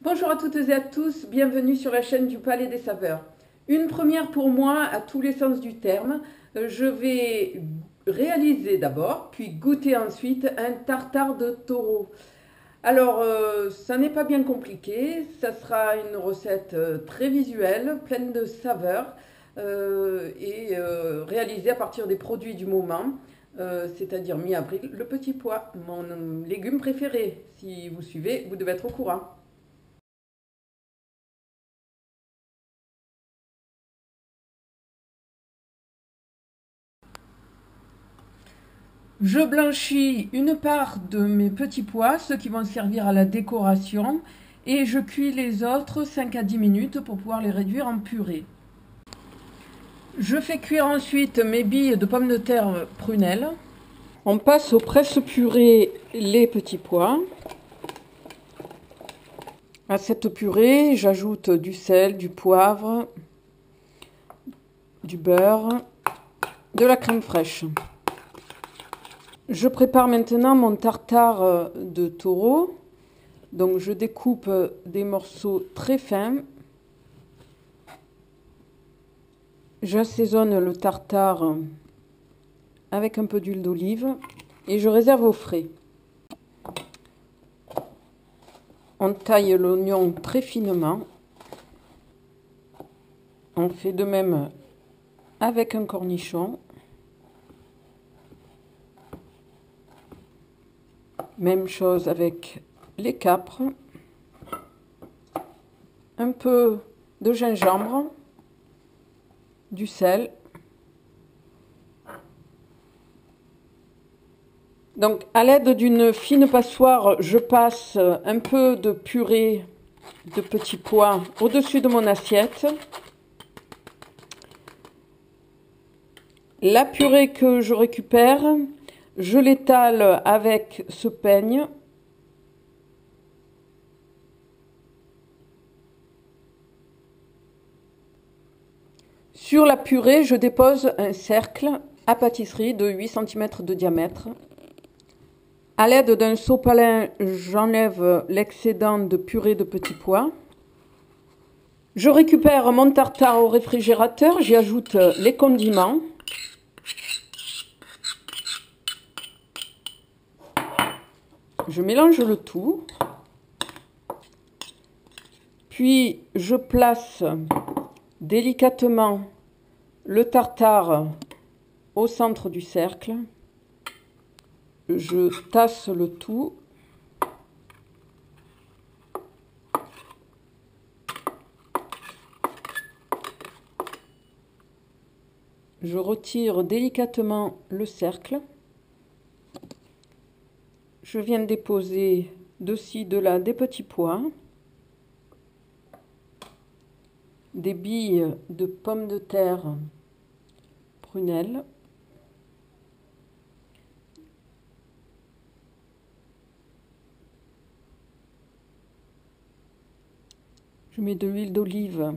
Bonjour à toutes et à tous, bienvenue sur la chaîne du Palais des Saveurs. Une première pour moi à tous les sens du terme. Je vais réaliser d'abord, puis goûter ensuite un tartare de taureau. Alors, ça n'est pas bien compliqué, ça sera une recette très visuelle, pleine de saveurs réalisée à partir des produits du moment, c'est-à-dire mi-avril, le petit pois, mon légume préféré. Si vous suivez, vous devez être au courant. Je blanchis une part de mes petits pois, ceux qui vont servir à la décoration, et je cuis les autres 5 à 10 minutes pour pouvoir les réduire en purée. Je fais cuire ensuite mes billes de pommes de terre prunelles. On passe au presse-purée les petits pois. À cette purée, j'ajoute du sel, du poivre, du beurre, de la crème fraîche. Je prépare maintenant mon tartare de taureau. Donc je découpe des morceaux très fins. J'assaisonne le tartare avec un peu d'huile d'olive et je réserve au frais. On taille l'oignon très finement. On fait de même avec un cornichon. Même chose avec les capres. Un peu de gingembre, du sel. Donc à l'aide d'une fine passoire, je passe un peu de purée de petits pois au-dessus de mon assiette. La purée que je récupère, je l'étale avec ce peigne. Sur la purée, je dépose un cercle à pâtisserie de 8 cm de diamètre. À l'aide d'un sopalin, j'enlève l'excédent de purée de petits pois. Je récupère mon tartare au réfrigérateur, j'y ajoute les condiments. Je mélange le tout. Puis je place délicatement le tartare au centre du cercle. Je tasse le tout. Je retire délicatement le cercle. Je viens déposer de ci, de là des petits pois, des billes de pommes de terre prunelles, je mets de l'huile d'olive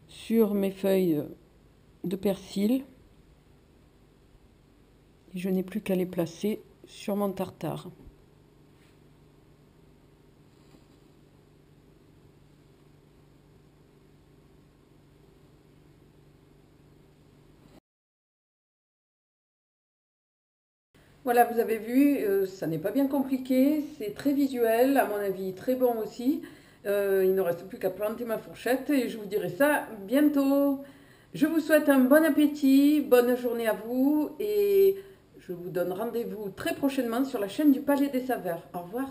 sur mes feuilles de persil et je n'ai plus qu'à les placer sur mon tartare. Voilà, vous avez vu, ça n'est pas bien compliqué, c'est très visuel, à mon avis très bon aussi. Il ne reste plus qu'à planter ma fourchette et je vous dirai ça bientôt. Je vous souhaite un bon appétit, bonne journée à vous et je vous donne rendez-vous très prochainement sur la chaîne du Palais des Saveurs. Au revoir.